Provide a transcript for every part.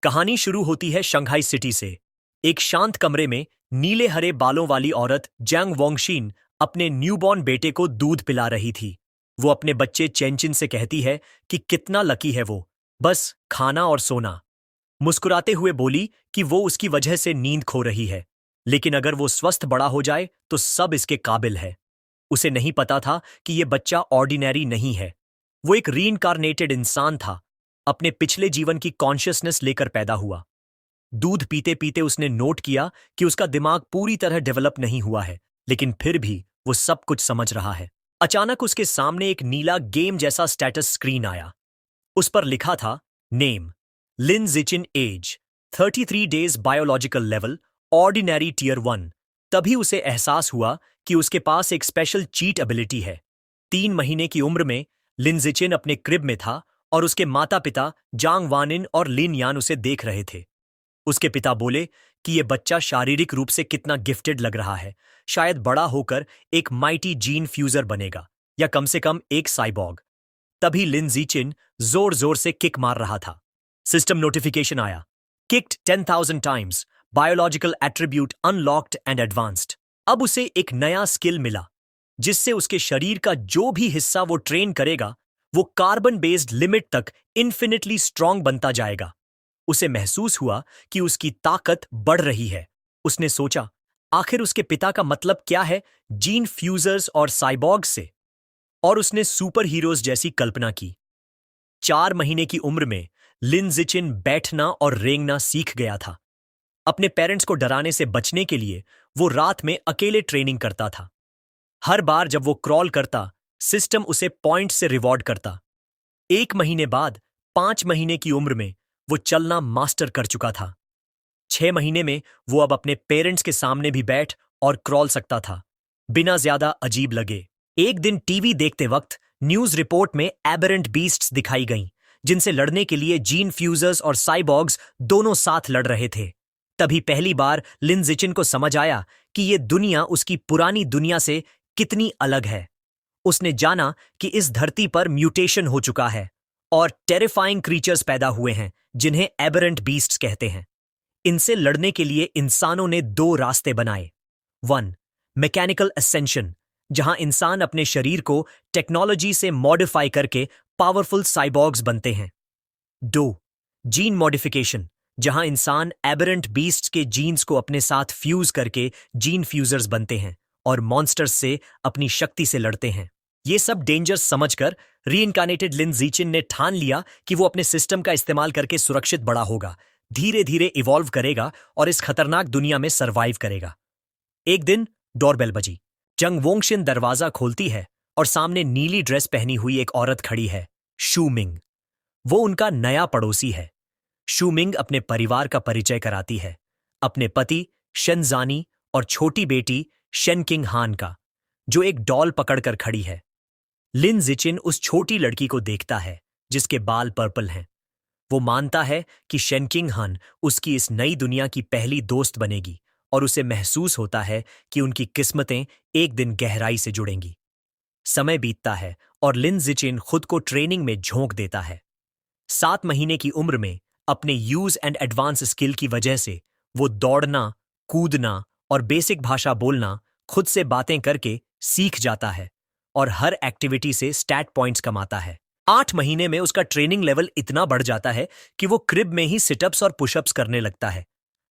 कहानी शुरू होती है शंघाई सिटी से। एक शांत कमरे में नीले हरे बालों वाली औरत जैंग वोंगशिन अपने न्यूबॉर्न बेटे को दूध पिला रही थी। वो अपने बच्चे चेंचिन से कहती है कि कितना लकी है वो, बस खाना और सोना। मुस्कुराते हुए बोली कि वो उसकी वजह से नींद खो रही है, लेकिन अगर वो स्वस्थ बड़ा हो जाए तो सब इसके काबिल है। उसे नहीं पता था कि ये बच्चा ऑर्डिनरी नहीं है। वो एक रीइंकारनेटेड इंसान था, अपने पिछले जीवन की कॉन्शियसनेस लेकर पैदा हुआ। दूध पीते पीते उसने नोट किया कि उसका दिमाग पूरी तरह डेवलप नहीं हुआ है, लेकिन फिर भी वो सब कुछ समझ रहा है। अचानक उसके सामने एक नीला गेम जैसा स्टेटस स्क्रीन आया। उस पर लिखा था name Lin Jichen, age 33 days, biological level ordinary tier 1। तभी उसे एहसास हुआ कि उसके पास एक स्पेशल चीट एबिलिटी है। 3 महीने की उम्र में लिन जिचिन अपने क्रिब में था और उसके माता पिता जांग वानिन और लिन यान उसे देख रहे थे। उसके पिता बोले कि यह बच्चा शारीरिक रूप से कितना गिफ्टेड लग रहा है, शायद बड़ा होकर एक माइटी जीन फ्यूजर बनेगा या कम से कम एक साइबॉग। तभी लिन जीचिन जोर जोर से किक मार रहा था। सिस्टम नोटिफिकेशन आया, kicked 10,000 times, biological attribute unlocked and advanced. अब उसे एक नया स्किल मिला, जिससे उसके शरीर का जो भी हिस्सा वो ट्रेन करेगा वो कार्बन बेस्ड लिमिट तक इन्फिनिटली स्ट्रांग बनता जाएगा। उसे महसूस हुआ कि उसकी ताकत बढ़ रही है। उसने सोचा, आखिर उसके पिता का मतलब क्या है जीन फ्यूजर्स और साइबॉग से, और उसने सुपर हीरोज जैसी कल्पना की। 4 महीने की उम्र में लिन जिचिन बैठना और रेंगना सीख गया था। अपने पेरेंट्स को डराने से बचने के लिए वो रात में अकेले ट्रेनिंग करता था। हर बार जब वो क्रॉल करता, सिस्टम उसे पॉइंट से रिवॉर्ड करता। 1 महीने बाद 5 महीने की उम्र में वो चलना मास्टर कर चुका था। 6 महीने में वो अब अपने पेरेंट्स के सामने भी बैठ और क्रॉल सकता था, बिना ज्यादा अजीब लगे। एक दिन टीवी देखते वक्त न्यूज रिपोर्ट में एबेरेंट बीस्ट्स दिखाई गईं, जिनसे लड़ने के लिए जीन फ्यूजर्स और साइबॉग्स दोनों साथ लड़ रहे थे। तभी पहली बार लिन जिचिन को समझ आया कि ये दुनिया उसकी पुरानी दुनिया से कितनी अलग है। उसने जाना कि इस धरती पर म्यूटेशन हो चुका है और टेरिफाइंग क्रीचर्स पैदा हुए हैं, जिन्हें एबेरेंट बीस्ट्स कहते हैं। इनसे लड़ने के लिए इंसानों ने 2 रास्ते बनाए। 1. मैकेनिकल असेंशन, जहां इंसान अपने शरीर को टेक्नोलॉजी से मॉडिफाई करके पावरफुल साइबॉग्स बनते हैं। 2. जीन मॉडिफिकेशन, जहां इंसान एबेरेंट बीस्ट्स के जीन्स को अपने साथ फ्यूज करके जीन फ्यूजर्स बनते हैं और मॉन्स्टर्स से अपनी शक्ति से लड़ते हैं। ये सब डेंजर्स समझकर रीइंकार्नेटेड लिन जीचिन ने ठान लिया कि वो अपने सिस्टम का इस्तेमाल करके सुरक्षित बड़ा होगा, धीरे धीरे इवॉल्व करेगा और इस खतरनाक दुनिया में सरवाइव करेगा। एक दिन डोरबेल बजी। जंग वोंगशिन दरवाजा खोलती है और सामने नीली ड्रेस पहनी हुई एक औरत खड़ी है, शू मिंग। वो उनका नया पड़ोसी है। शू मिंग अपने परिवार का परिचय कराती है, अपने पति शेनजानी और छोटी बेटी शेनकिंग हान का, जो एक डॉल पकड़कर खड़ी है। लिन जिचिन उस छोटी लड़की को देखता है जिसके बाल पर्पल हैं। वो मानता है कि शेनकिंग हान उसकी इस नई दुनिया की पहली दोस्त बनेगी और उसे महसूस होता है कि उनकी किस्मतें एक दिन गहराई से जुड़ेंगी। समय बीतता है और लिन जिचिन खुद को ट्रेनिंग में झोंक देता है। 7 महीने की उम्र में अपने यूज एंड एडवांस स्किल की वजह से वो दौड़ना, कूदना और बेसिक भाषा बोलना खुद से बातें करके सीख जाता है और हर एक्टिविटी से स्टैट पॉइंट्स कमाता है। 8 महीने में उसका ट्रेनिंग लेवल इतना बढ़ जाता है कि वो क्रिब में ही सिटअप्स और पुशअप्स करने लगता है।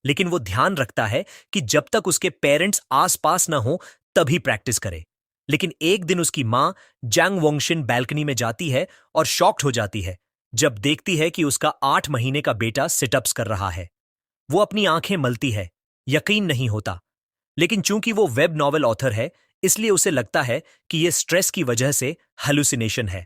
लेकिन वो ध्यान रखता है कि जब तक उसके पेरेंट्स आसपास न हो तभी प्रैक्टिस करे। लेकिन एक दिन उसकी मां जैंग वोंगशिन बैल्कनी में जाती है और शॉक्ड हो जाती है जब देखती है कि उसका 8 महीने का बेटा सिटअप्स कर रहा है। वो अपनी आंखें मलती है, यकीन नहीं होता। लेकिन चूंकि वो वेब नॉवेल ऑथर है, इसलिए उसे लगता है कि ये स्ट्रेस की वजह से हेलुसिनेशन है।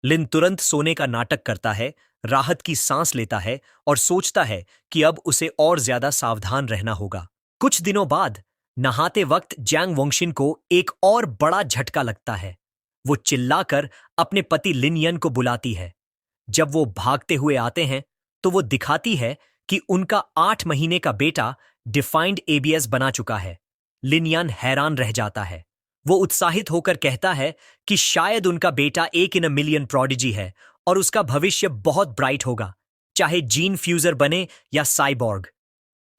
लिन तुरंत सोने का नाटक करता है, राहत की सांस लेता है और सोचता है कि अब उसे और ज्यादा सावधान रहना होगा। कुछ दिनों बाद नहाते वक्त जैंग वोंगशिन को एक और बड़ा झटका लगता है। वो चिल्लाकर अपने पति लिन यन को बुलाती है। जब वो भागते हुए आते हैं तो वो दिखाती है कि उनका 8 महीने का बेटा डिफाइंड एबीएस बना चुका है। लिन यान हैरान रह जाता है। वो उत्साहित होकर कहता है कि शायद उनका बेटा 1 इन अ मिलियन प्रोडिजी है और उसका भविष्य बहुत ब्राइट होगा। चाहे जीन फ्यूजर बने या साइबॉर्ग।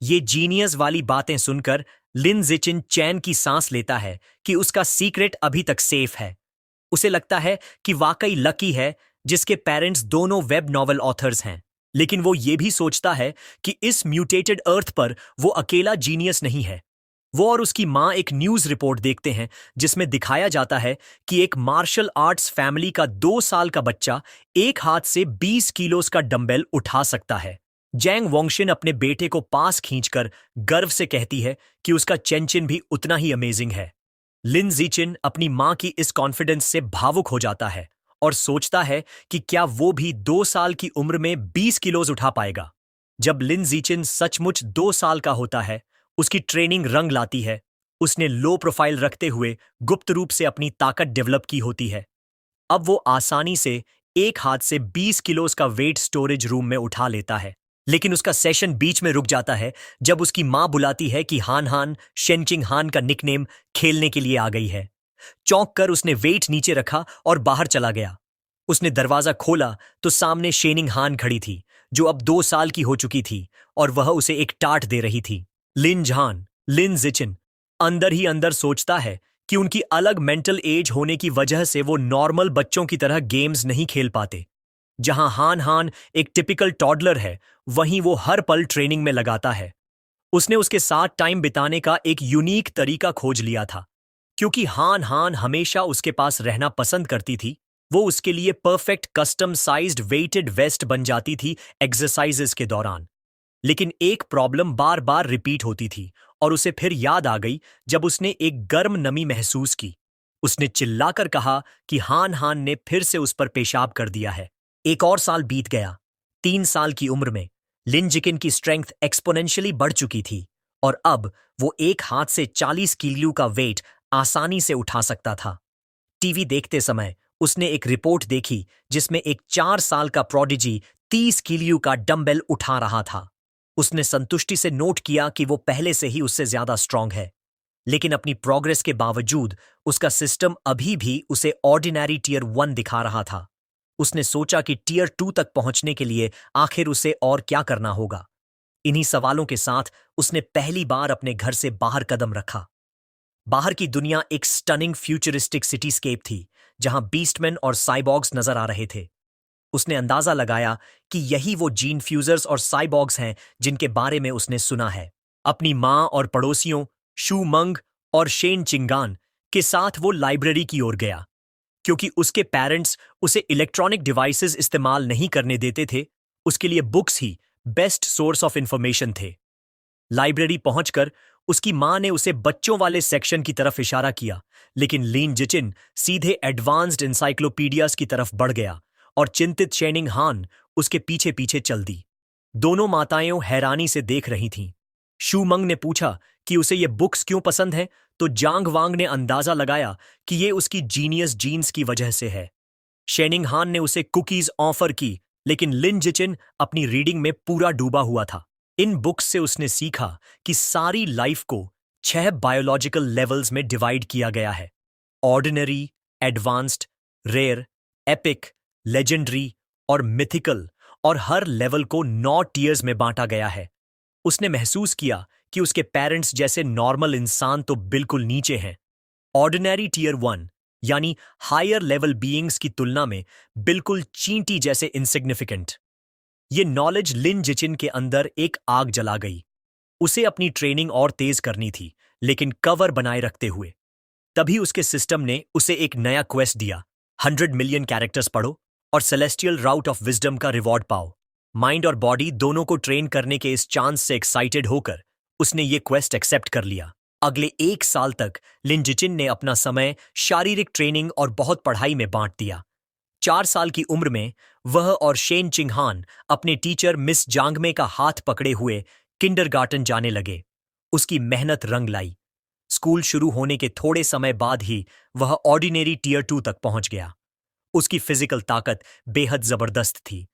ये जीनियस वाली बातें सुनकर लिन जिचिन चैन की सांस लेता है कि उसका सीक्रेट अभी तक सेफ है। उसे लगता है कि वाकई लकी है जिसके पेरेंट्स दोनों वेब नॉवल ऑथर्स हैं। लेकिन वो ये भी सोचता है कि इस म्यूटेटेड अर्थ पर वो अकेला जीनियस नहीं है। वो और उसकी माँ एक न्यूज रिपोर्ट देखते हैं जिसमें दिखाया जाता है कि एक मार्शल आर्ट्स फैमिली का 2 साल का बच्चा एक हाथ से 20 किलोस का डंबल उठा सकता है। जैंग वोंगशिन अपने बेटे को पास खींचकर गर्व से कहती है कि उसका चेंचिन भी उतना ही अमेजिंग है। लिन जीचिन अपनी माँ की इस कॉन्फिडेंस से भावुक हो जाता है और सोचता है कि क्या वो भी 2 साल की उम्र में 20 किलोज उठा पाएगा। जब लिन जीचिन सचमुच 2 साल का होता है, उसकी ट्रेनिंग रंग लाती है। उसने लो प्रोफाइल रखते हुए गुप्त रूप से अपनी ताकत डेवलप की होती है। अब वो आसानी से एक हाथ से 20 किलोज का वेट स्टोरेज रूम में उठा लेता है। लेकिन उसका सेशन बीच में रुक जाता है जब उसकी माँ बुलाती है कि हान हान शेनचिंग हान का निकनेम खेलने के लिए आ गई है। चौंक कर उसने वेट नीचे रखा और बाहर चला गया। उसने दरवाजा खोला तो सामने शेनिंग हान खड़ी थी, जो अब 2 साल की हो चुकी थी और वह उसे एक टाट दे रही थी। लिन जिचिन अंदर ही अंदर सोचता है कि उनकी अलग मेंटल एज होने की वजह से वो नॉर्मल बच्चों की तरह गेम्स नहीं खेल पाते। जहां हान हान एक टिपिकल टॉडलर है, वहीं वो हर पल ट्रेनिंग में लगाता है। उसने उसके साथ टाइम बिताने का एक यूनिक तरीका खोज लिया था। क्योंकि हान हान हमेशा उसके पास रहना पसंद करती थी, वो उसके लिए perfect custom sized weighted vest बन जाती थी एक्सरसाइजेस के दौरान। लेकिन एक प्रॉब्लम बार बार रिपीट होती थी और उसे फिर याद आ गई जब उसने एक गर्म नमी महसूस की। उसने चिल्लाकर कहा कि हान हान ने फिर से उस पर पेशाब कर दिया है। एक और साल बीत गया। 3 साल की उम्र में लिन जिकिन की स्ट्रेंथ एक्सपोनेंशियली बढ़ चुकी थी और अब वो एक हाथ से 40 किलो का वेट आसानी से उठा सकता था। टीवी देखते समय उसने एक रिपोर्ट देखी जिसमें एक 4 साल का प्रोडिजी 30 किलो का डंबल उठा रहा था। उसने संतुष्टि से नोट किया कि वो पहले से ही उससे ज्यादा स्ट्रांग है। लेकिन अपनी प्रोग्रेस के बावजूद उसका सिस्टम अभी भी उसे ऑर्डिनरी टीयर 1 दिखा रहा था। उसने सोचा कि टीयर 2 तक पहुंचने के लिए आखिर उसे और क्या करना होगा। इन्हीं सवालों के साथ उसने पहली बार अपने घर से बाहर कदम रखा। बाहर की दुनिया एक स्टनिंग फ्यूचरिस्टिक सिटीस्केप थी, जहां बीस्टमैन और साइबॉग्स नजर आ रहे थे। उसने अंदाजा लगाया कि यही वो जीन फ्यूजर्स और साइबॉग्स हैं जिनके बारे में उसने सुना है। अपनी माँ और पड़ोसियों शू मंग और शेन चिंगान के साथ वो लाइब्रेरी की ओर गया। क्योंकि उसके पेरेंट्स उसे इलेक्ट्रॉनिक डिवाइसेस इस्तेमाल नहीं करने देते थे, उसके लिए books he best source of information थे। लाइब्रेरी पहुंचकर उसकी मां ने उसे बच्चों वाले सेक्शन की तरफ इशारा किया, लेकिन लिन जिचिन सीधे एडवांस्ड इंसाइक्लोपीडियाज की तरफ बढ़ गया और चिंतित शेनिंग हान उसके पीछे पीछे चल दी। दोनों माताएं हैरानी से देख रही थीं। शू मंग ने पूछा कि उसे ये बुक्स क्यों पसंद है, तो जांग वांग ने अंदाजा लगाया कि ये उसकी जीनियस जीन्स की वजह से है। शेनिंग हान ने उसे कुकीज ऑफर की, लेकिन लिन जिचिन अपनी रीडिंग में पूरा डूबा हुआ था। इन बुक्स से उसने सीखा कि सारी लाइफ को 6 बायोलॉजिकल लेवल्स में डिवाइड किया गया है। Ordinary, advanced, rare, epic, legendary और मिथिकल, और हर लेवल को 9 टीयर्स में बांटा गया है। उसने महसूस किया कि उसके पेरेंट्स जैसे नॉर्मल इंसान तो बिल्कुल नीचे हैं। ऑर्डिनरी टीयर 1 यानी हायर लेवल बीइंग्स की तुलना में बिल्कुल चींटी जैसे इनसिग्निफिकेंट। ये नॉलेज लिन जिचिन के अंदर एक आग जला गई। उसे अपनी ट्रेनिंग और तेज करनी थी, लेकिन कवर बनाए रखते हुए। तभी उसके सिस्टम ने उसे एक नया क्वेस्ट दिया। 100 मिलियन कैरेक्टर्स पढ़ो और सेलेस्टियल राउट ऑफ विजडम का रिवॉर्ड पाओ। माइंड और बॉडी दोनों को ट्रेन करने के इस चांस से एक्साइटेड होकर उसने ये क्वेस्ट एक्सेप्ट कर लिया। अगले 1 साल तक लिन जिचिन ने अपना समय शारीरिक ट्रेनिंग और बहुत पढ़ाई में बांट दिया। 4 साल की उम्र में वह और शेन चिंगहान अपने टीचर मिस जांगमे का हाथ पकड़े हुए किंडरगार्टन जाने लगे। उसकी मेहनत रंग लाई। स्कूल शुरू होने के थोड़े समय बाद ही वह ऑर्डिनरी टीयर 2 तक पहुंच गया। उसकी फिजिकल ताकत बेहद जबरदस्त थी।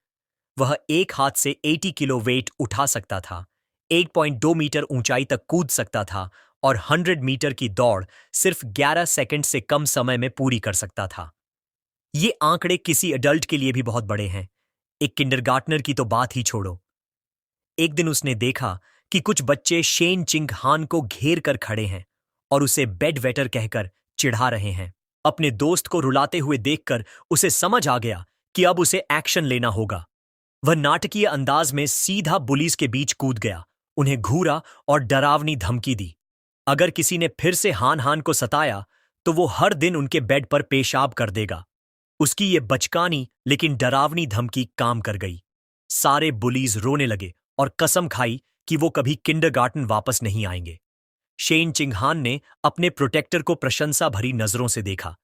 वह एक हाथ से 80 किलो वेट उठा सकता था, 1.2 मीटर ऊंचाई तक कूद सकता था और 100 मीटर की दौड़ सिर्फ 11 सेकंड से कम समय में पूरी कर सकता था। ये आंकड़े किसी एडल्ट के लिए भी बहुत बड़े हैं। एक किंडरगार्टनर की तो बात ही छोड़ो। एक दिन उसने देखा कि कुछ बच्चे शेन चिंग हान को घेर कर खड़े हैं और उसे बेड वेटर कहकर चिढ़ा रहे हैं। अपने दोस्त को रुलाते हुए देखकर उसे समझ आ गया कि अब उसे एक्शन लेना होगा। वह नाटकीय अंदाज में सीधा पुलिस के बीच कूद गया, उन्हें घूरा और डरावनी धमकी दी। अगर किसी ने फिर से हान हान को सताया तो वो हर दिन उनके बेड पर पेशाब कर देगा। उसकी ये बचकानी लेकिन डरावनी धमकी काम कर गई। सारे बुलीज रोने लगे और कसम खाई कि वो कभी किंडरगार्टन वापस नहीं आएंगे। शेन चिंगहान ने अपने प्रोटेक्टर को प्रशंसा भरी नजरों से देखा।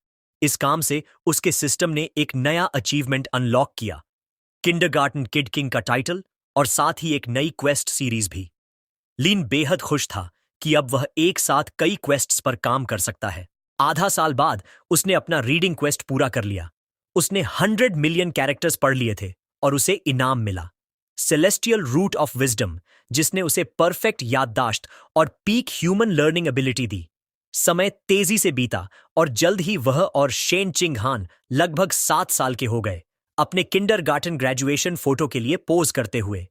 इस काम से उसके सिस्टम ने एक नया अचीवमेंट अनलॉक किया, किंडरगार्टन किड किंग का टाइटल और साथ ही एक नई क्वेस्ट सीरीज भी। लिन बेहद खुश था कि अब वह एक साथ कई क्वेस्ट्स पर काम कर सकता है। आधा साल बाद उसने अपना रीडिंग क्वेस्ट पूरा कर लिया। उसने 100 मिलियन कैरेक्टर्स पढ़ लिए थे और उसे इनाम मिला, सेलेस्टियल रूट ऑफ विजडम, जिसने उसे परफेक्ट याददाश्त और पीक ह्यूमन लर्निंग एबिलिटी दी। समय तेजी से बीता और जल्द ही वह और शेन चिंगहान लगभग 7 साल के हो गए, अपने किंडरगार्टन ग्रेजुएशन फोटो के लिए पोज करते हुए।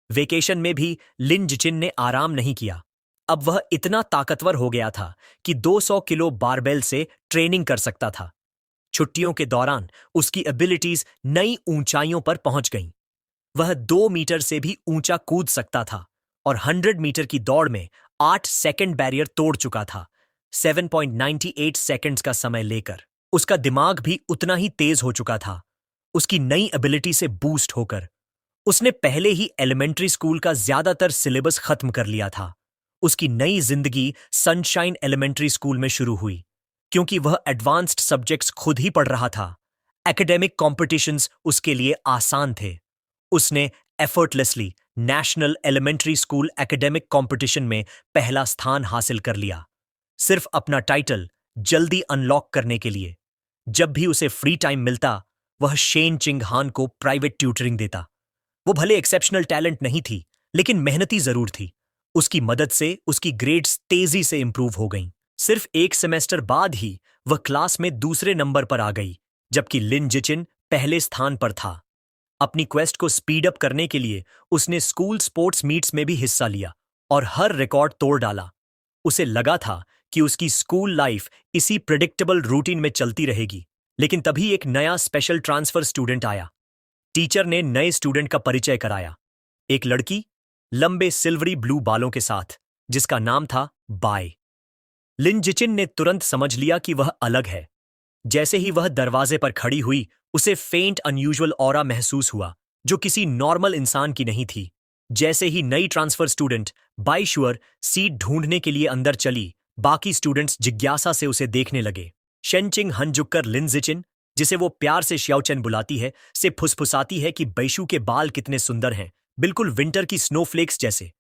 वेकेशन में भी लिन जिचिन ने आराम नहीं किया। अब वह इतना ताकतवर हो गया था कि 200 किलो बारबेल से ट्रेनिंग कर सकता था। छुट्टियों के दौरान उसकी एबिलिटीज नई ऊंचाइयों पर पहुंच गईं। वह 2 मीटर से भी ऊंचा कूद सकता था और 100 मीटर की दौड़ में 8 सेकंड बैरियर तोड़ चुका था, 7.98 सेकंड्स का समय लेकर। उसका दिमाग भी उतना ही तेज हो चुका था, उसकी नई एबिलिटी से बूस्ट होकर। उसने पहले ही एलिमेंट्री स्कूल का ज्यादातर सिलेबस खत्म कर लिया था। उसकी नई जिंदगी सनशाइन एलिमेंट्री स्कूल में शुरू हुई, क्योंकि वह एडवांस्ड सब्जेक्ट्स खुद ही पढ़ रहा था। एकेडमिक कॉम्पिटिशन्स उसके लिए आसान थे। उसने effortlessly national elementary school academic competition में पहला स्थान हासिल कर लिया, सिर्फ अपना टाइटल जल्दी अनलॉक करने के लिए। जब भी उसे फ्री टाइम मिलता, वह शेन चिंगहान को प्राइवेट ट्यूटरिंग देता। वो भले एक्सेप्शनल टैलेंट नहीं थी, लेकिन मेहनती जरूर थी। उसकी मदद से उसकी ग्रेड्स तेजी से इंप्रूव हो गईं। सिर्फ एक सेमेस्टर बाद ही वह क्लास में दूसरे नंबर पर आ गई, जबकि लिन जिचिन पहले स्थान पर था। अपनी क्वेस्ट को स्पीड अप करने के लिए उसने स्कूल स्पोर्ट्स मीट्स में भी हिस्सा लिया और हर रिकॉर्ड तोड़ डाला। उसे लगा था कि उसकी स्कूल लाइफ इसी प्रिडिक्टेबल रूटीन में चलती रहेगी, लेकिन तभी एक नया स्पेशल ट्रांसफर स्टूडेंट आया। टीचर ने नए स्टूडेंट का परिचय कराया, एक लड़की लंबे सिल्वरी ब्लू बालों के साथ, जिसका नाम था बाय। लिन जिचिन ने तुरंत समझ लिया कि वह अलग है। जैसे ही वह दरवाजे पर खड़ी हुई, उसे फेंट अनयूजुअल ऑरा महसूस हुआ, जो किसी नॉर्मल इंसान की नहीं थी। जैसे ही नई ट्रांसफर स्टूडेंट बाईशुअर सीट ढूंढने के लिए अंदर चली, बाकी स्टूडेंट्स जिज्ञासा से उसे देखने लगे। शेनचिंग हन झुककर लिन जिचिन, जिसे वो प्यार से श्याओचेन बुलाती है, से फुसफुसाती है कि बैशु के बाल कितने सुंदर हैं, बिल्कुल विंटर की स्नोफ्लेक्स जैसे।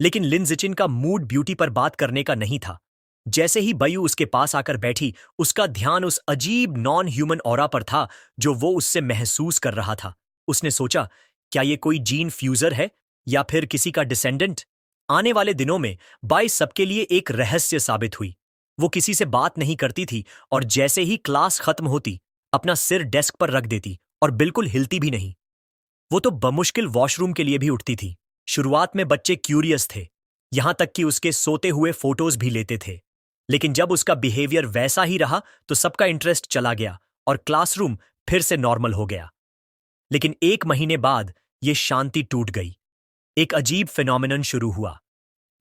लेकिन लिन जिचिन का मूड ब्यूटी पर बात करने का नहीं था। जैसे ही बयू उसके पास आकर बैठी, उसका ध्यान उस अजीब नॉन ह्यूमन ऑरा पर था जो वो उससे महसूस कर रहा था। उसने सोचा, क्या ये कोई जीन फ्यूजर है या फिर किसी का डिसेंडेंट? आने वाले दिनों में बाई सबके लिए एक रहस्य साबित हुई। वो किसी से बात नहीं करती थी और जैसे ही क्लास खत्म होती, अपना सिर डेस्क पर रख देती और बिल्कुल हिलती भी नहीं। वो तो बमुश्किल वॉशरूम के लिए भी उठती थी। शुरुआत में बच्चे क्यूरियस थे, यहां तक कि उसके सोते हुए फोटोज भी लेते थे। लेकिन जब उसका बिहेवियर वैसा ही रहा तो सबका इंटरेस्ट चला गया और क्लासरूम फिर से नॉर्मल हो गया। लेकिन 1 महीने बाद यह शांति टूट गई। एक अजीब फिनोमिनन शुरू हुआ।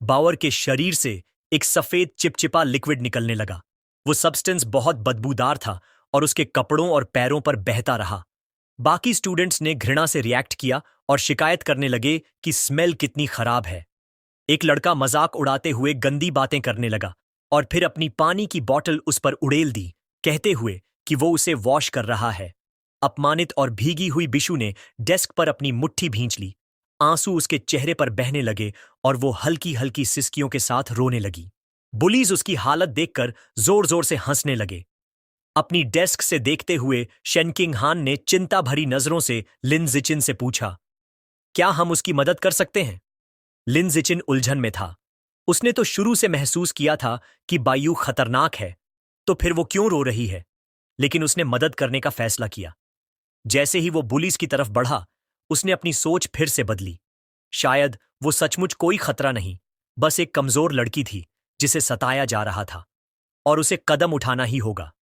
बावर के शरीर से एक सफेद चिपचिपा लिक्विड निकलने लगा। वो सब्सटेंस बहुत बदबूदार था और उसके कपड़ों और पैरों पर बहता रहा। बाकी स्टूडेंट्स ने घृणा से रिएक्ट किया और शिकायत करने लगे कि स्मेल कितनी खराब है। एक लड़का मजाक उड़ाते हुए गंदी बातें करने लगा और फिर अपनी पानी की बोतल उस पर उड़ेल दी, कहते हुए कि वो उसे वॉश कर रहा है। अपमानित और भीगी हुई बिशु ने डेस्क पर अपनी मुट्ठी भींच ली। आंसू उसके चेहरे पर बहने लगे और वो हल्की हल्की सिसकियों के साथ रोने लगी। बुलीज उसकी हालत देखकर जोर जोर से हंसने लगे। अपनी डेस्क से देखते हुए शेनकिंग हान ने चिंता भरी नजरों से लिन जिचिन से पूछा, क्या हम उसकी मदद कर सकते हैं? लिन जिचिन उलझन में था। उसने तो शुरू से महसूस किया था कि बायू खतरनाक है, तो फिर वो क्यों रो रही है? लेकिन उसने मदद करने का फैसला किया। जैसे ही वो बुलीज की तरफ बढ़ा, उसने अपनी सोच फिर से बदली। शायद वो सचमुच कोई खतरा नहीं, बस एक कमजोर लड़की थी जिसे सताया जा रहा था, और उसे कदम उठाना ही होगा।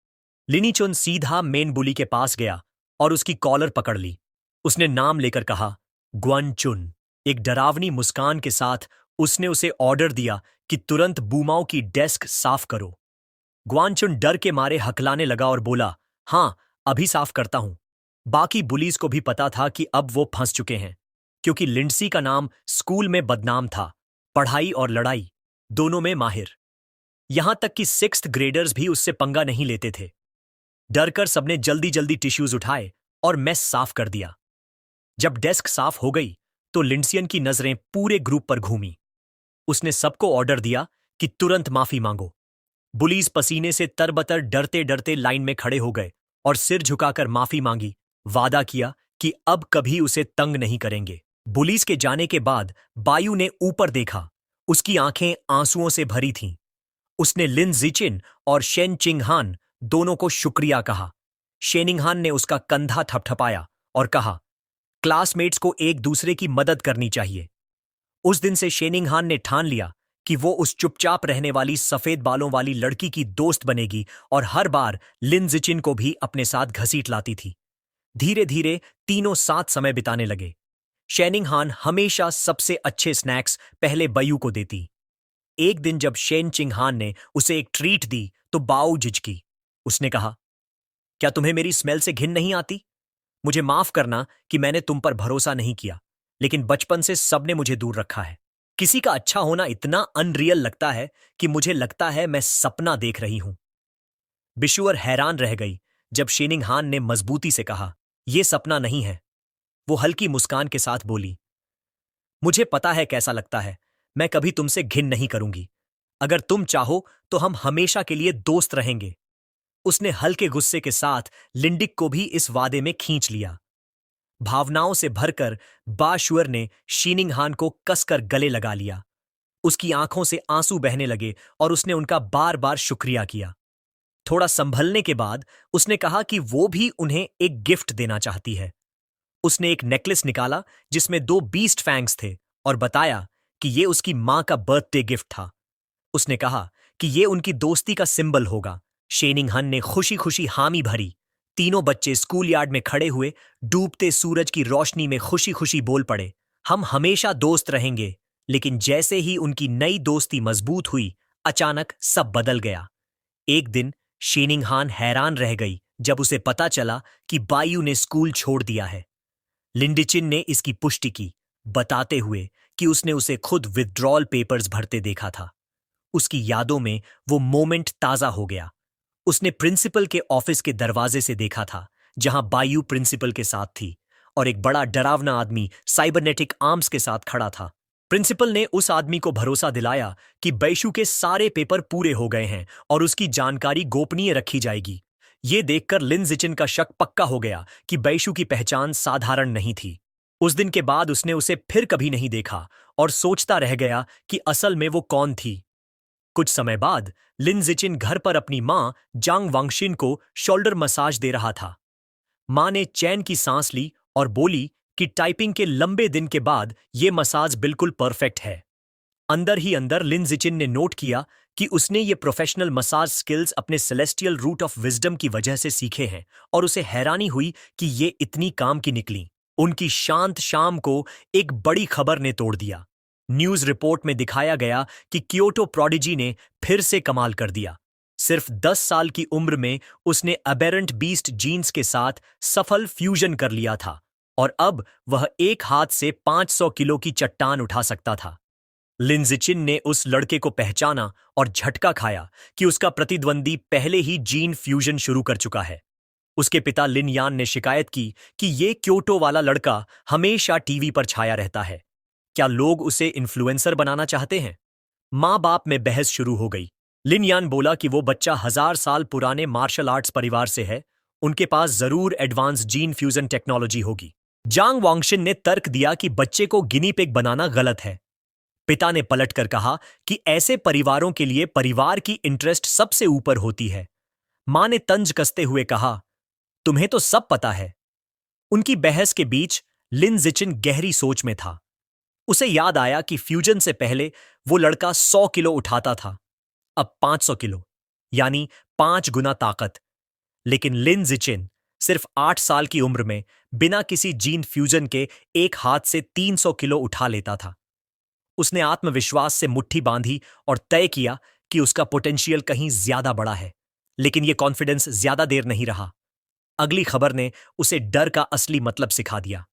लिनीचुन सीधा मेन बुली के पास गया और उसकी कॉलर पकड़ ली। उसने नाम लेकर कहा, ग्वानचुन। एक डरावनी मुस्कान के साथ उसने उसे ऑर्डर दिया कि तुरंत बूमाओं की डेस्क साफ करो। ग्वानचुन डर के मारे हकलाने लगा और बोला, हाँ, अभी साफ करता हूं। बाकी बुलीज को भी पता था कि अब वो फंस चुके हैं, क्योंकि लिंडसी का नाम स्कूल में बदनाम था, पढ़ाई और लड़ाई दोनों में माहिर। यहां तक कि 6th ग्रेडर्स भी उससे पंगा नहीं लेते थे। डरकर सबने जल्दी जल्दी टिश्यूज उठाए और मेस साफ कर दिया। जब डेस्क साफ हो गई तो लिंडसियन की नजरें पूरे ग्रुप पर घूमी। उसने सबको ऑर्डर दिया कि तुरंत माफी मांगो। बुलीज पसीने से तरबतर डरते डरते लाइन में खड़े हो गए और सिर झुकाकर माफी मांगी, वादा किया कि अब कभी उसे तंग नहीं करेंगे। बुलीज के जाने के बाद बायू ने ऊपर देखा। उसकी आंखें आंसुओं से भरी थीं। उसने लिन जिचिन और शेन चिंगहान दोनों को शुक्रिया कहा। शेनिंगहान ने उसका कंधा थपथपाया और कहा, क्लासमेट्स को एक दूसरे की मदद करनी चाहिए। उस दिन से शेनिंगहान ने ठान लिया कि वो उस चुपचाप रहने वाली सफेद बालों वाली लड़की की दोस्त बनेगी और हर बार लिन जिचिन को भी अपने साथ घसीट लाती थी। धीरे धीरे तीनों साथ समय बिताने लगे। शेनिंगहान हमेशा सबसे अच्छे स्नैक्स पहले बयू को देती। एक दिन जब शेन चिंगहान ने उसे एक ट्रीट दी तो बाऊ झिझकी। उसने कहा, क्या तुम्हें मेरी स्मेल से घिन नहीं आती? मुझे माफ करना कि मैंने तुम पर भरोसा नहीं किया, लेकिन बचपन से सबने मुझे दूर रखा है। किसी का अच्छा होना इतना अनरियल लगता है कि मुझे लगता है मैं सपना देख रही हूं। बिशुअर हैरान रह गई जब शेनिंगहान ने मजबूती से कहा, यह सपना नहीं है। वो हल्की मुस्कान के साथ बोली, मुझे पता है कैसा लगता है। मैं कभी तुमसे घिन नहीं करूंगी। अगर तुम चाहो तो हम हमेशा के लिए दोस्त रहेंगे। उसने हल्के गुस्से के साथ लिंडिक को भी इस वादे में खींच लिया। भावनाओं से भरकर बाशुअर ने शीनिंगहान को कसकर गले लगा लिया। उसकी आंखों से आंसू बहने लगे और उसने उनका बार बार शुक्रिया किया। थोड़ा संभलने के बाद उसने कहा कि वो भी उन्हें एक गिफ्ट देना चाहती है। उसने एक नेकलेस निकाला जिसमें 2 बीस्ट फैंग्स थे और बताया कि ये उसकी मां का बर्थडे गिफ्ट था। उसने कहा कि ये उनकी दोस्ती का सिंबल होगा। शेनिंगहन ने खुशी खुशी हामी भरी। तीनों बच्चे स्कूल यार्ड में खड़े हुए डूबते सूरज की रोशनी में खुशी खुशी बोल पड़े, हम हमेशा दोस्त रहेंगे। लेकिन जैसे ही उनकी नई दोस्ती मजबूत हुई, अचानक सब बदल गया। एक दिन शेनिंगहान हैरान रह गई जब उसे पता चला कि बायू ने स्कूल छोड़ दिया है। लिंडिचिन ने इसकी पुष्टि की, बताते हुए कि उसने उसे खुद विथड्रॉल पेपर्स भरते देखा था। उसकी यादों में वो मोमेंट ताजा हो गया। उसने प्रिंसिपल के ऑफिस के दरवाजे से देखा था, जहां बायू प्रिंसिपल के साथ थी और एक बड़ा डरावना आदमी साइबरनेटिक आर्म्स के साथ खड़ा था। प्रिंसिपल ने उस आदमी को भरोसा दिलाया कि बैशु के सारे पेपर पूरे हो गए हैं और उसकी जानकारी गोपनीय रखी जाएगी। ये देखकर लिन जिचिन का शक पक्का हो गया कि बैशु की पहचान साधारण नहीं थी। उस दिन के बाद उसने उसे फिर कभी नहीं देखा और सोचता रह गया कि असल में वो कौन थी। कुछ समय बाद लिन जिचिन घर पर अपनी मां जांग वांगशिन को शोल्डर मसाज दे रहा था। मां ने चैन की सांस ली और बोली कि टाइपिंग के लंबे दिन के बाद ये मसाज बिल्कुल परफेक्ट है। अंदर ही अंदर लिन जिचिन ने नोट किया कि उसने ये प्रोफेशनल मसाज स्किल्स अपने सेलेस्टियल रूट ऑफ विजडम की वजह से सीखे हैं और उसे हैरानी हुई कि ये इतनी काम की निकली। उनकी शांत शाम को एक बड़ी खबर ने तोड़ दिया। न्यूज रिपोर्ट में दिखाया गया कि क्योटो प्रोडिजी ने फिर से कमाल कर दिया। सिर्फ 10 साल की उम्र में उसने अबेरेंट बीस्ट जीन्स के साथ सफल फ्यूजन कर लिया था और अब वह एक हाथ से 500 किलो की चट्टान उठा सकता था। लिन जिचिन ने उस लड़के को पहचाना और झटका खाया कि उसका प्रतिद्वंदी पहले ही जीन फ्यूजन शुरू कर चुका है। उसके पिता लिन यान ने शिकायत की कि ये क्योटो वाला लड़का हमेशा टीवी पर छाया रहता है। क्या लोग उसे इन्फ्लुएंसर बनाना चाहते हैं? मां बाप में बहस शुरू हो गई। लिन यान बोला कि वो बच्चा 1000 साल पुराने मार्शल आर्ट्स परिवार से है, उनके पास जरूर एडवांस जीन फ्यूजन टेक्नोलॉजी होगी। जांग वांगशिन ने तर्क दिया कि बच्चे को गिनी पिग बनाना गलत है। पिता ने पलटकर कहा कि ऐसे परिवारों के लिए परिवार की इंटरेस्ट सबसे ऊपर होती है। मां ने तंज कसते हुए कहा, तुम्हें तो सब पता है। उनकी बहस के बीच लिन जिचिन गहरी सोच में था। उसे याद आया कि फ्यूजन से पहले वो लड़का 100 किलो उठाता था, अब 500 किलो, यानी 5 गुना ताकत। लेकिन लिन जिचिन सिर्फ 8 साल की उम्र में बिना किसी जीन फ्यूजन के एक हाथ से 300 किलो उठा लेता था। उसने आत्मविश्वास से मुट्ठी बांधी और तय किया कि उसका पोटेंशियल कहीं ज्यादा बड़ा है। लेकिन यह कॉन्फिडेंस ज्यादा देर नहीं रहा। अगली खबर ने उसे डर का असली मतलब सिखा दिया।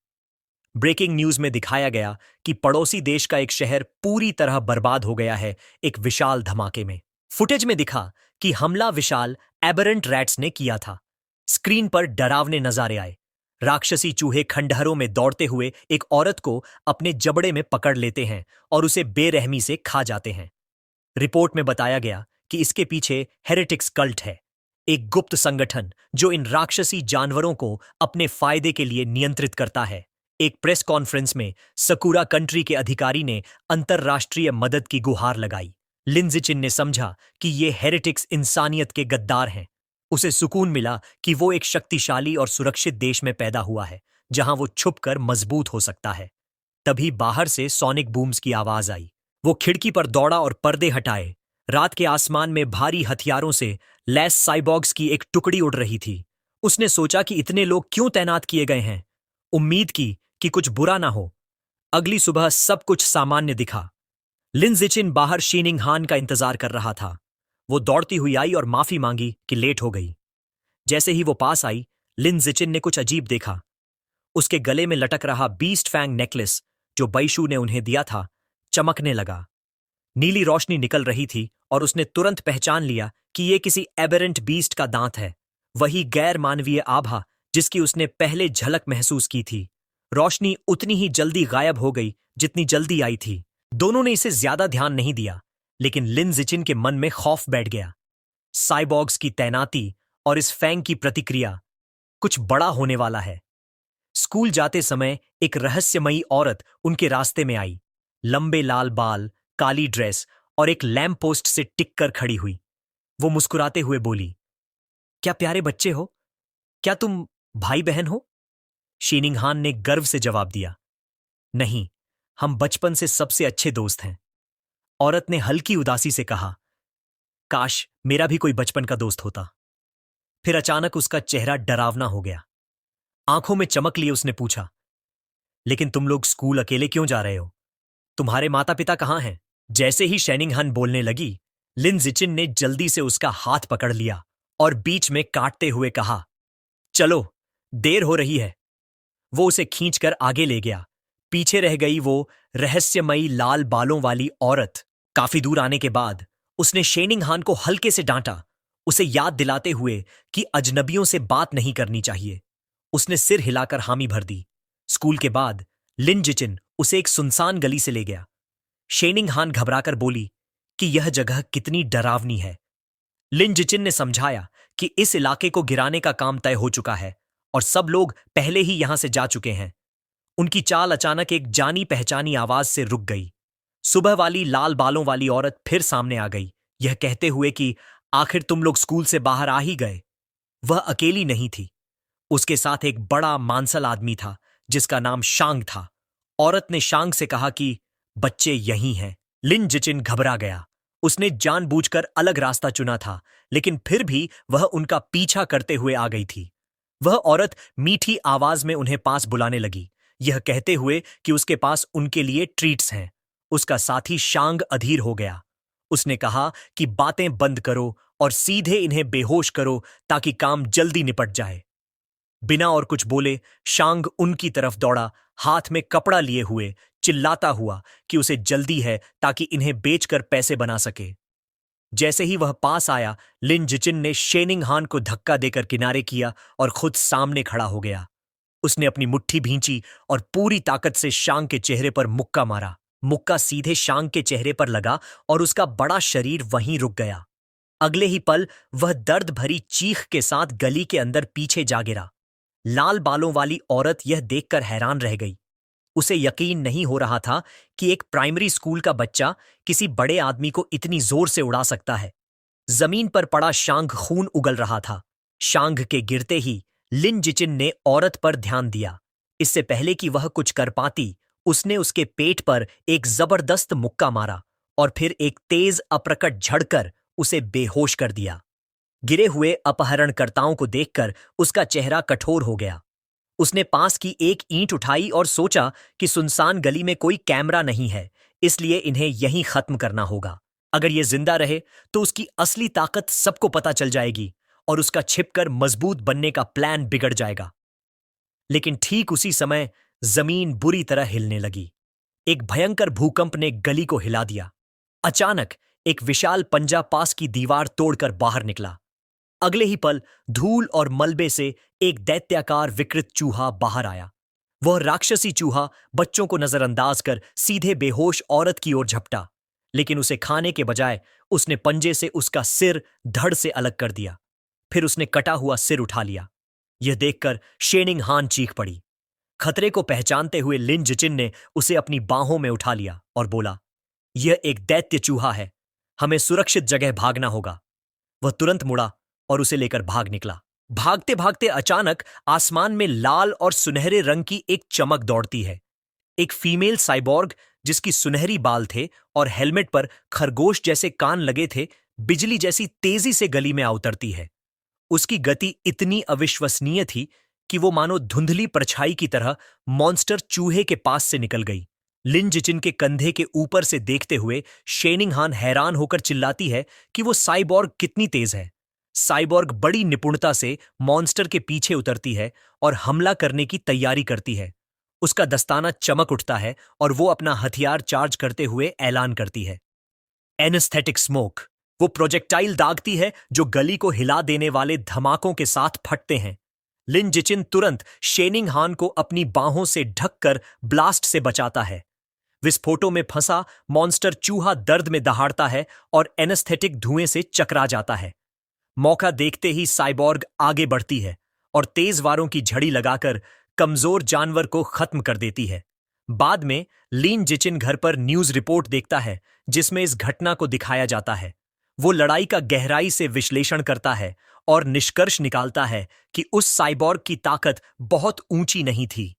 ब्रेकिंग न्यूज में दिखाया गया कि पड़ोसी देश का एक शहर पूरी तरह बर्बाद हो गया है एक विशाल धमाके में। फुटेज में दिखा कि हमला विशाल एबरेंट रैट्स ने किया था। स्क्रीन पर डरावने नजारे आए। राक्षसी चूहे खंडहरों में दौड़ते हुए एक औरत को अपने जबड़े में पकड़ लेते हैं और उसे बेरहमी से खा जाते हैं। रिपोर्ट में बताया गया कि इसके पीछे हेरेटिक्स कल्ट है, एक गुप्त संगठन जो इन राक्षसी जानवरों को अपने फायदे के लिए नियंत्रित करता है। एक प्रेस कॉन्फ्रेंस में सकूरा कंट्री के अधिकारी ने अंतर्राष्ट्रीय मदद की गुहार लगाई। लिंजिचिन ने समझा कि ये हेरेटिक्स इंसानियत के गद्दार हैं। उसे सुकून मिला कि वो एक शक्तिशाली और सुरक्षित देश में पैदा हुआ है जहां वो छुपकर मजबूत हो सकता है। तभी बाहर से सोनिक बूम्स की आवाज आई। वो खिड़की पर दौड़ा और पर्दे हटाए। रात के आसमान में भारी हथियारों से लैस साइबॉग्स की एक टुकड़ी उड़ रही थी। उसने सोचा कि इतने लोग क्यों तैनात किए गए हैं। उम्मीद की कि कुछ बुरा ना हो। अगली सुबह सब कुछ सामान्य दिखा। लिन जिचिन बाहर शीनिंग हान का इंतजार कर रहा था। वो दौड़ती हुई आई और माफी मांगी कि लेट हो गई। जैसे ही वो पास आई, लिन जिचिन ने कुछ अजीब देखा। उसके गले में लटक रहा बीस्ट फैंग नेकलेस जो बैशू ने उन्हें दिया था, चमकने लगा। नीली रोशनी निकल रही थी और उसने तुरंत पहचान लिया कि यह किसी एबेरेंट बीस्ट का दांत है, वही गैर मानवीय आभा जिसकी उसने पहले झलक महसूस की थी। रोशनी उतनी ही जल्दी गायब हो गई जितनी जल्दी आई थी। दोनों ने इसे ज्यादा ध्यान नहीं दिया, लेकिन लिन जिचिन के मन में खौफ बैठ गया। साइबॉग्स की तैनाती और इस फैंग की प्रतिक्रिया, कुछ बड़ा होने वाला है। स्कूल जाते समय एक रहस्यमयी औरत उनके रास्ते में आई। लंबे लाल बाल, काली ड्रेस और एक लैंप पोस्ट से टिक कर खड़ी हुई। वो मुस्कुराते हुए बोली, क्या प्यारे बच्चे हो? क्या तुम भाई बहन हो? शीनिंगहान ने गर्व से जवाब दिया, नहीं, हम बचपन से सबसे अच्छे दोस्त हैं। औरत ने हल्की उदासी से कहा, काश मेरा भी कोई बचपन का दोस्त होता। फिर अचानक उसका चेहरा डरावना हो गया। आंखों में चमक लिए उसने पूछा, लेकिन तुम लोग स्कूल अकेले क्यों जा रहे हो? तुम्हारे माता पिता कहाँ हैं? जैसे ही शेनिंगहान बोलने लगी, लिन जिचिन ने जल्दी से उसका हाथ पकड़ लिया और बीच में काटते हुए कहा, चलो, देर हो रही है। वो उसे खींचकर आगे ले गया। पीछे रह गई वो रहस्यमयी लाल बालों वाली औरत। काफी दूर आने के बाद उसने शेनिंगहान को हल्के से डांटा, उसे याद दिलाते हुए कि अजनबियों से बात नहीं करनी चाहिए। उसने सिर हिलाकर हामी भर दी। स्कूल के बाद लिन जिचिन उसे एक सुनसान गली से ले गया। शेनिंगहान घबराकर बोली कि यह जगह कितनी डरावनी है। लिन जिचिन ने समझाया कि इस इलाके को गिराने का काम तय हो चुका है और सब लोग पहले ही यहां से जा चुके हैं। उनकी चाल अचानक एक जानी पहचानी आवाज से रुक गई। सुबह वाली लाल बालों वाली औरत फिर सामने आ गई, यह कहते हुए कि आखिर तुम लोग स्कूल से बाहर आ ही गए। वह अकेली नहीं थी, उसके साथ एक बड़ा मांसल आदमी था जिसका नाम शांग था। औरत ने शांग से कहा कि बच्चे यहीं हैं। लिन जिचिन घबरा गया। उसने जानबूझकर अलग रास्ता चुना था, लेकिन फिर भी वह उनका पीछा करते हुए आ गई थी। वह औरत मीठी आवाज में उन्हें पास बुलाने लगी, यह कहते हुए कि उसके पास उनके लिए ट्रीट्स हैं। उसका साथी शांग अधीर हो गया। उसने कहा कि बातें बंद करो और सीधे इन्हें बेहोश करो ताकि काम जल्दी निपट जाए। बिना और कुछ बोले शांग उनकी तरफ दौड़ा, हाथ में कपड़ा लिए हुए, चिल्लाता हुआ कि उसे जल्दी है ताकि इन्हें बेचकर पैसे बना सके। जैसे ही वह पास आया, लिन जिचिन ने शेनिंगहान को धक्का देकर किनारे किया और खुद सामने खड़ा हो गया। उसने अपनी मुट्ठी भींची और पूरी ताकत से शांग के चेहरे पर मुक्का मारा। मुक्का सीधे शांग के चेहरे पर लगा और उसका बड़ा शरीर वहीं रुक गया। अगले ही पल वह दर्द भरी चीख के साथ गली के अंदर पीछे जा गिरा। लाल बालों वाली औरत यह देखकर हैरान रह गई। उसे यकीन नहीं हो रहा था कि एक प्राइमरी स्कूल का बच्चा किसी बड़े आदमी को इतनी जोर से उड़ा सकता है। जमीन पर पड़ा शांग खून उगल रहा था। शांग के गिरते ही लिन जिचिन ने औरत पर ध्यान दिया। इससे पहले कि वह कुछ कर पाती, उसने उसके पेट पर एक जबरदस्त मुक्का मारा और फिर एक तेज अप्रकट झड़कर उसे बेहोश कर दिया। गिरे हुए अपहरणकर्ताओं को देखकर उसका चेहरा कठोर हो गया। उसने पास की एक ईंट उठाई और सोचा कि सुनसान गली में कोई कैमरा नहीं है, इसलिए इन्हें यहीं खत्म करना होगा। अगर ये जिंदा रहे तो उसकी असली ताकत सबको पता चल जाएगी और उसका छिपकर मजबूत बनने का प्लान बिगड़ जाएगा। लेकिन ठीक उसी समय जमीन बुरी तरह हिलने लगी। एक भयंकर भूकंप ने गली को हिला दिया। अचानक एक विशाल पंजा पास की दीवार तोड़कर बाहर निकला। अगले ही पल धूल और मलबे से एक दैत्याकार विकृत चूहा बाहर आया। वह राक्षसी चूहा बच्चों को नजरअंदाज कर सीधे बेहोश औरत की ओर झपटा, लेकिन उसे खाने के बजाय उसने पंजे से उसका सिर धड़ से अलग कर दिया। फिर उसने कटा हुआ सिर उठा लिया। यह देखकर शेनिंग हान चीख पड़ी। खतरे को पहचानते हुए लिन जिचिन ने उसे अपनी बाहों में उठा लिया और बोला, यह एक दैत्य चूहा है, हमें सुरक्षित जगह भागना होगा। वह तुरंत मुड़ा और उसे लेकर भाग निकला। भागते भागते अचानक आसमान में लाल और सुनहरे रंग की एक चमक दौड़ती है। एक फीमेल साइबॉर्ग जिसकी सुनहरी बाल थे और हेलमेट पर खरगोश जैसे कान लगे थे, बिजली जैसी तेजी से गली में आ उतरती है। उसकी गति इतनी अविश्वसनीय थी कि वो मानो धुंधली परछाई की तरह मॉन्स्टर चूहे के पास से निकल गई। लिन जिचिन के कंधे के ऊपर से देखते हुए शेनिंग हान हैरान होकर चिल्लाती है कि वो साइबॉर्ग कितनी तेज है। साइबॉर्ग बड़ी निपुणता से मॉन्स्टर के पीछे उतरती है और हमला करने की तैयारी करती है। उसका दस्ताना चमक उठता है और वो अपना हथियार चार्ज करते हुए ऐलान करती है, एनेस्थेटिक स्मोक। वो प्रोजेक्टाइल दागती है जो गली को हिला देने वाले धमाकों के साथ फटते हैं। लिन जिचिन तुरंत शेनिंग हान को अपनी बाहों से ढककर ब्लास्ट से बचाता है। विस्फोटों में फंसा मॉन्स्टर चूहा दर्द में दहाड़ता है और एनेस्थेटिक धुएं से चकरा जाता है। मौका देखते ही साइबॉर्ग आगे बढ़ती है और तेज वारों की झड़ी लगाकर कमजोर जानवर को खत्म कर देती है। बाद में लिन जिचिन घर पर न्यूज रिपोर्ट देखता है जिसमें इस घटना को दिखाया जाता है। वो लड़ाई का गहराई से विश्लेषण करता है और निष्कर्ष निकालता है कि उस साइबॉर्ग की ताकत बहुत ऊंची नहीं थी।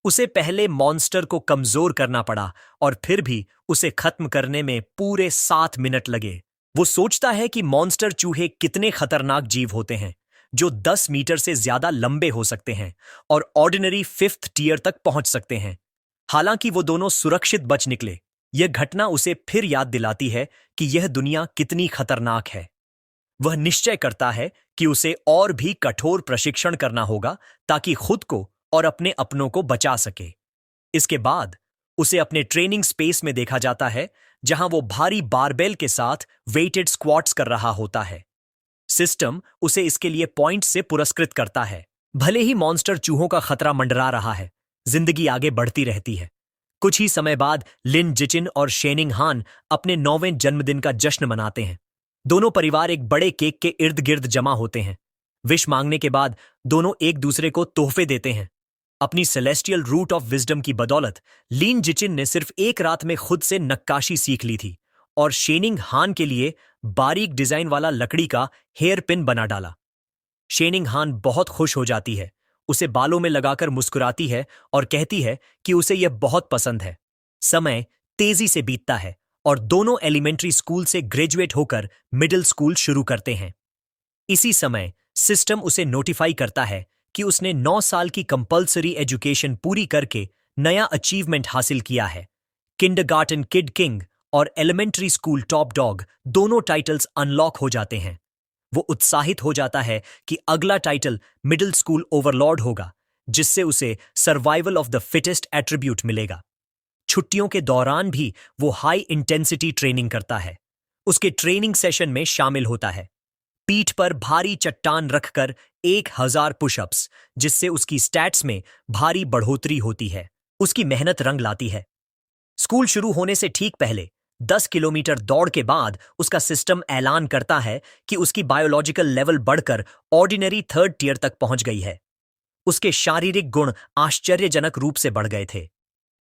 उसे पहले मॉन्स्टर को कमजोर करना पड़ा और फिर भी उसे खत्म करने में पूरे 7 मिनट लगे। वो सोचता है कि मॉन्स्टर चूहे कितने खतरनाक जीव होते हैं, जो 10 मीटर से ज्यादा लंबे हो सकते हैं और ऑर्डिनरी 5th टियर तक पहुंच सकते हैं। हालांकि वो दोनों सुरक्षित बच निकले। यह घटना उसे फिर याद दिलाती है कि यह दुनिया कितनी खतरनाक है। वह निश्चय करता है कि उसे और भी कठोर प्रशिक्षण करना होगा ताकि खुद को और अपने अपनों को बचा सके। इसके बाद उसे अपने ट्रेनिंग स्पेस में देखा जाता है जहां वो भारी बारबेल के साथ वेटेड स्क्वाट्स कर रहा होता है। सिस्टम उसे इसके लिए पॉइंट्स से पुरस्कृत करता है। भले ही मॉन्स्टर चूहों का खतरा मंडरा रहा है, जिंदगी आगे बढ़ती रहती है। कुछ ही समय बाद लिन जिचिन और शेनिंग हान अपने 9वें जन्मदिन का जश्न मनाते हैं। दोनों परिवार एक बड़े केक के इर्द गिर्द जमा होते हैं। विश मांगने के बाद दोनों एक दूसरे को तोहफे देते हैं। अपनी सेलेस्टियल रूट ऑफ विजडम की बदौलत लिन जिचिन ने सिर्फ एक रात में खुद से नक्काशी सीख ली थी और शेनिंग हान के लिए बारीक डिजाइन वाला लकड़ी का हेयर पिन बना डाला। शेनिंग हान बहुत खुश हो जाती है, उसे बालों में लगाकर मुस्कुराती है और कहती है कि उसे यह बहुत पसंद है। समय तेजी से बीतता है और दोनों एलिमेंट्री स्कूल से ग्रेजुएट होकर मिडिल स्कूल शुरू करते हैं। इसी समय सिस्टम उसे नोटिफाई करता है कि उसने 9 साल की कंपल्सरी एजुकेशन पूरी करके नया अचीवमेंट हासिल किया है। किंडरगार्टन किड किंग और एलिमेंट्री स्कूल टॉप डॉग दोनों टाइटल्स अनलॉक हो जाते हैं। वो उत्साहित हो जाता है कि अगला टाइटल मिडिल स्कूल ओवरलॉर्ड होगा, जिससे उसे survival of the fittest attribute मिलेगा। छुट्टियों के दौरान भी वो हाई इंटेंसिटी ट्रेनिंग करता है। उसके ट्रेनिंग सेशन में शामिल होता है पीठ पर भारी चट्टान रखकर 1000 पुशअप्स, जिससे उसकी स्टैट्स में भारी बढ़ोतरी होती है। उसकी मेहनत रंग लाती है। स्कूल शुरू होने से ठीक पहले 10 किलोमीटर दौड़ के बाद उसका सिस्टम ऐलान करता है कि उसकी बायोलॉजिकल लेवल बढ़कर ऑर्डिनरी 3rd टियर तक पहुंच गई है। उसके शारीरिक गुण आश्चर्यजनक रूप से बढ़ गए थे।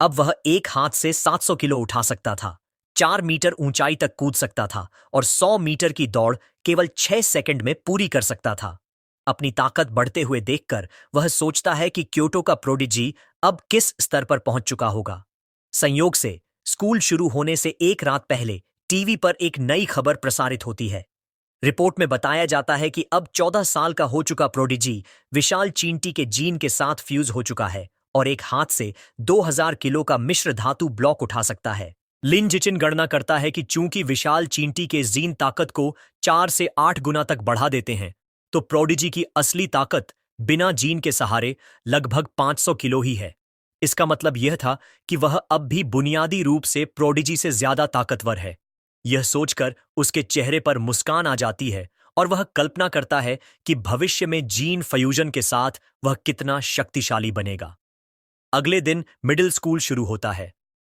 अब वह एक हाथ से 700 किलो उठा सकता था, 4 मीटर ऊंचाई तक कूद सकता था और 100 मीटर की दौड़ केवल 6 सेकंड में पूरी कर सकता था। अपनी ताकत बढ़ते हुए देखकर वह सोचता है कि क्योटो का प्रोडिजी अब किस स्तर पर पहुंच चुका होगा। संयोग से स्कूल शुरू होने से एक रात पहले टीवी पर एक नई खबर प्रसारित होती है। रिपोर्ट में बताया जाता है कि अब 14 साल का हो चुका प्रोडिजी विशाल चींटी के जीन के साथ फ्यूज हो चुका है और एक हाथ से 2000 किलो का मिश्र धातु ब्लॉक उठा सकता है। लिन जिचिन गणना करता है कि चूंकि विशाल चींटी के जीन ताकत को 4 से 8 गुना तक बढ़ा देते हैं, तो प्रोडिजी की असली ताकत बिना जीन के सहारे लगभग 500 किलो ही है। इसका मतलब यह था कि वह अब भी बुनियादी रूप से प्रोडिजी से ज्यादा ताकतवर है। यह सोचकर उसके चेहरे पर मुस्कान आ जाती है और वह कल्पना करता है कि भविष्य में जीन फ्यूजन के साथ वह कितना शक्तिशाली बनेगा। अगले दिन मिडिल स्कूल शुरू होता है।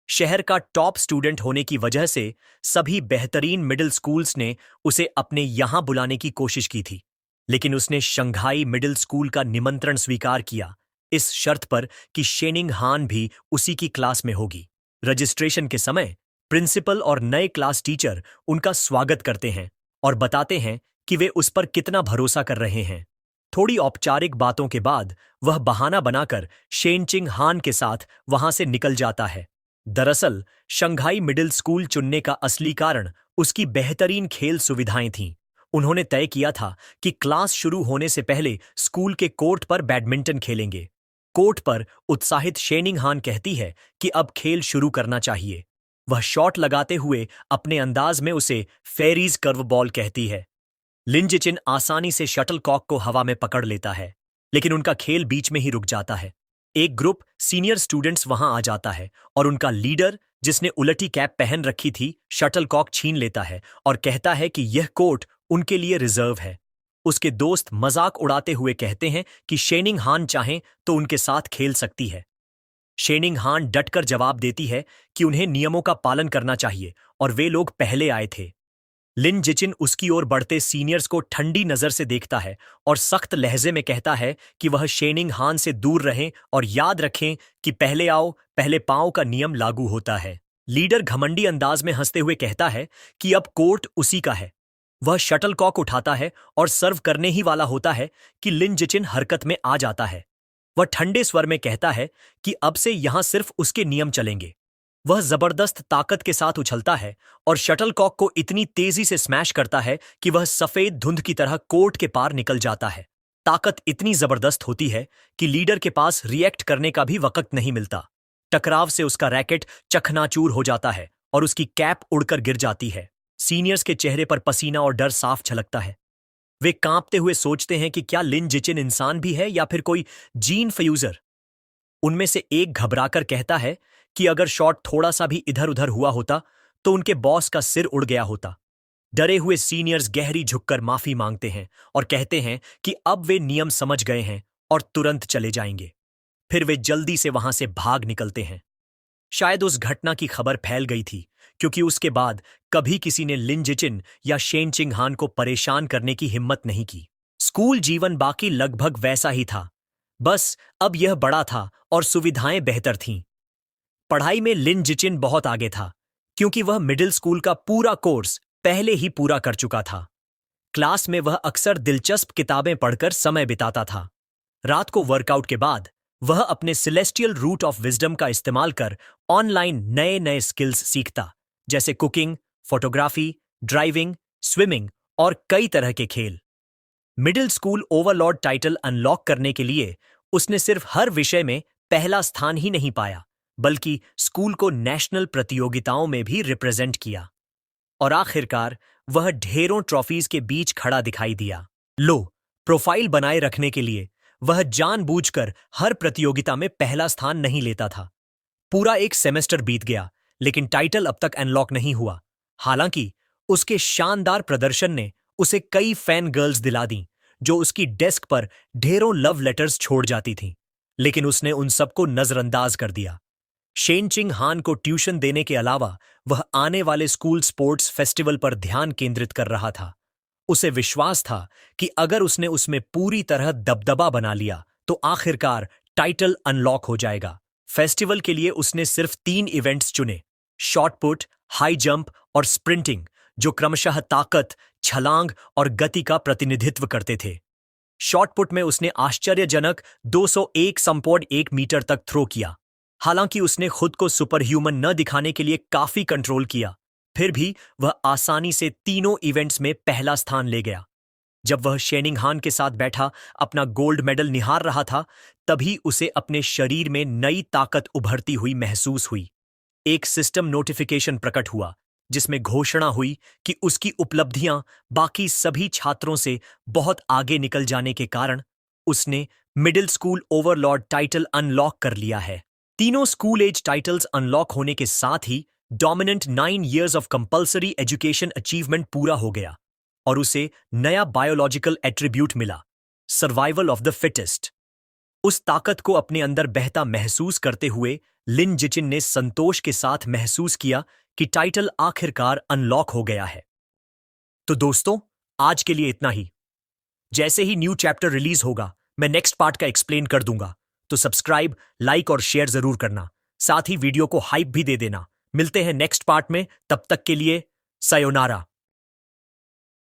शहर का टॉप स्टूडेंट होने की वजह से सभी बेहतरीन मिडिल स्कूल्स ने उसे अपने यहां बुलाने की कोशिश की थी, लेकिन उसने शंघाई मिडिल स्कूल का निमंत्रण स्वीकार किया, इस शर्त पर कि शेनिंग हान भी उसी की क्लास में होगी। रजिस्ट्रेशन के समय प्रिंसिपल और नए क्लास टीचर उनका स्वागत करते हैं और बताते हैं कि वे उस पर कितना भरोसा कर रहे हैं। थोड़ी औपचारिक बातों के बाद वह बहाना बनाकर शेनचिंग हान के साथ वहां से निकल जाता है। दरअसल शंघाई मिडिल स्कूल चुनने का असली कारण उसकी बेहतरीन खेल सुविधाएं थीं। उन्होंने तय किया था कि क्लास शुरू होने से पहले स्कूल के कोर्ट पर बैडमिंटन खेलेंगे। कोर्ट पर उत्साहित शेनिंग हान कहती है कि अब खेल शुरू करना चाहिए। वह शॉट लगाते हुए अपने अंदाज में उसे फेरीज कर्व बॉल कहती है। लिन जिचिन आसानी से शटलकॉक को हवा में पकड़ लेता है, लेकिन उनका खेल बीच में ही रुक जाता है। एक ग्रुप सीनियर स्टूडेंट्स वहां आ जाता है और उनका लीडर, जिसने उलटी कैप पहन रखी थी, शटलकॉक छीन लेता है और कहता है कि यह कोर्ट उनके लिए रिजर्व है। उसके दोस्त मजाक उड़ाते हुए कहते हैं कि शेनिंग हान चाहें तो उनके साथ खेल सकती है। शेनिंग हान डटकर जवाब देती है कि उन्हें नियमों का पालन करना चाहिए और वे लोग पहले आए थे। लिन जिचिन उसकी ओर बढ़ते सीनियर्स को ठंडी नजर से देखता है और सख्त लहजे में कहता है कि वह शेनिंग हान से दूर रहें और याद रखें कि पहले आओ पहले पाओ का नियम लागू होता है। लीडर घमंडी अंदाज में हंसते हुए कहता है कि अब कोर्ट उसी का है। वह शटलकॉक उठाता है और सर्व करने ही वाला होता है कि लिन जिचिन हरकत में आ जाता है। वह ठंडे स्वर में कहता है कि अब से यहां सिर्फ उसके नियम चलेंगे। वह जबरदस्त ताकत के साथ उछलता है और शटलकॉक को इतनी तेजी से स्मैश करता है कि वह सफेद धुंध की तरह कोर्ट के पार निकल जाता है। ताकत इतनी जबरदस्त होती है कि लीडर के पास रिएक्ट करने का भी वक्त नहीं मिलता। टकराव से उसका रैकेट चकनाचूर हो जाता है और उसकी कैप उड़कर गिर जाती है। सीनियर्स के चेहरे पर पसीना और डर साफ झलकता है। वे कांपते हुए सोचते हैं कि क्या लिन जिचिन इंसान भी है या फिर कोई जीन फ्यूजर। उनमें से एक घबराकर कहता है कि अगर शॉट थोड़ा सा भी इधर उधर हुआ होता तो उनके बॉस का सिर उड़ गया होता। डरे हुए सीनियर्स गहरी झुककर माफी मांगते हैं और कहते हैं कि अब वे नियम समझ गए हैं और तुरंत चले जाएंगे। फिर वे जल्दी से वहां से भाग निकलते हैं। शायद उस घटना की खबर फैल गई थी, क्योंकि उसके बाद कभी किसी ने लिन जिचिन या शेन चिंग हान को परेशान करने की हिम्मत नहीं की। स्कूल जीवन बाकी लगभग वैसा ही था, बस अब यह बड़ा था और सुविधाएं बेहतर थीं। पढ़ाई में लिन जिचिन बहुत आगे था, क्योंकि वह मिडिल स्कूल का पूरा कोर्स पहले ही पूरा कर चुका था। क्लास में वह अक्सर दिलचस्प किताबें पढ़कर समय बिताता था। रात को वर्कआउट के बाद वह अपने सेलेस्टियल रूट ऑफ विजडम का इस्तेमाल कर ऑनलाइन नए नए स्किल्स सीखता, जैसे कुकिंग, फोटोग्राफी, ड्राइविंग, स्विमिंग और कई तरह के खेल। Middle school Overlord title unlock करने के लिए उसने सिर्फ हर विषय में पहला स्थान ही नहीं पाया, बल्कि स्कूल को नेशनल प्रतियोगिताओं में भी रिप्रेजेंट किया। और आखिरकार वह ढेरों ट्रॉफीज के बीच खड़ा दिखाई दिया। प्रोफाइल बनाए रखने के लिए वह जानबूझकर हर प्रतियोगिता में पहला स्थान नहीं लेता था। पूरा एक सेमेस्टर बीत गया, लेकिन टाइटल अब तक अनलॉक नहीं हुआ। हालांकि उसके शानदार प्रदर्शन ने उसे कई फैन गर्ल्स दिला दी, जो उसकी डेस्क पर ढेरों लव लेटर्स छोड़ जाती थीं, लेकिन उसने उन सबको नजरअंदाज कर दिया। शेन चिंग हान को ट्यूशन देने के अलावा वह आने वाले स्कूल स्पोर्ट्स फेस्टिवल पर ध्यान केंद्रित कर रहा था। उसे विश्वास था कि अगर उसने उसमें पूरी तरह दबदबा बना लिया तो आखिरकार टाइटल अनलॉक हो जाएगा। फेस्टिवल के लिए उसने सिर्फ 3 इवेंट्स चुने, शॉट पुट, हाई जंप और स्प्रिंटिंग, जो क्रमशः ताकत, छलांग और गति का प्रतिनिधित्व करते थे। शॉटपुट में उसने आश्चर्यजनक 201.1 मीटर तक थ्रो किया। हालांकि उसने खुद को सुपर ह्यूमन न दिखाने के लिए काफी कंट्रोल किया, फिर भी वह आसानी से तीनों इवेंट्स में पहला स्थान ले गया। जब वह शेनिंगहान के साथ बैठा अपना गोल्ड मेडल निहार रहा था, तभी उसे अपने शरीर में नई ताकत उभरती हुई महसूस हुई। एक सिस्टम नोटिफिकेशन प्रकट हुआ जिसमें घोषणा हुई कि उसकी उपलब्धियां बाकी सभी छात्रों से बहुत आगे निकल जाने के कारण उसने middle school Overlord title unlock कर लिया है। तीनों स्कूल एज टाइटल्स अनलॉक होने के साथ ही dominant 9 years of compulsory education achievement पूरा हो गया और उसे नया बायोलॉजिकल एट्रीब्यूट मिला, सर्वाइवल ऑफ द फिटेस्ट। उस ताकत को अपने अंदर बहता महसूस करते हुए लिन जिचिन ने संतोष के साथ महसूस किया कि टाइटल आखिरकार अनलॉक हो गया है। तो दोस्तों, आज के लिए इतना ही। जैसे ही न्यू चैप्टर रिलीज होगा, मैं नेक्स्ट पार्ट का एक्सप्लेन कर दूंगा, तो सब्सक्राइब, लाइक और शेयर जरूर करना। साथ ही वीडियो को हाइप भी दे देना। मिलते हैं नेक्स्ट पार्ट में, तब तक के लिए सयोनारा।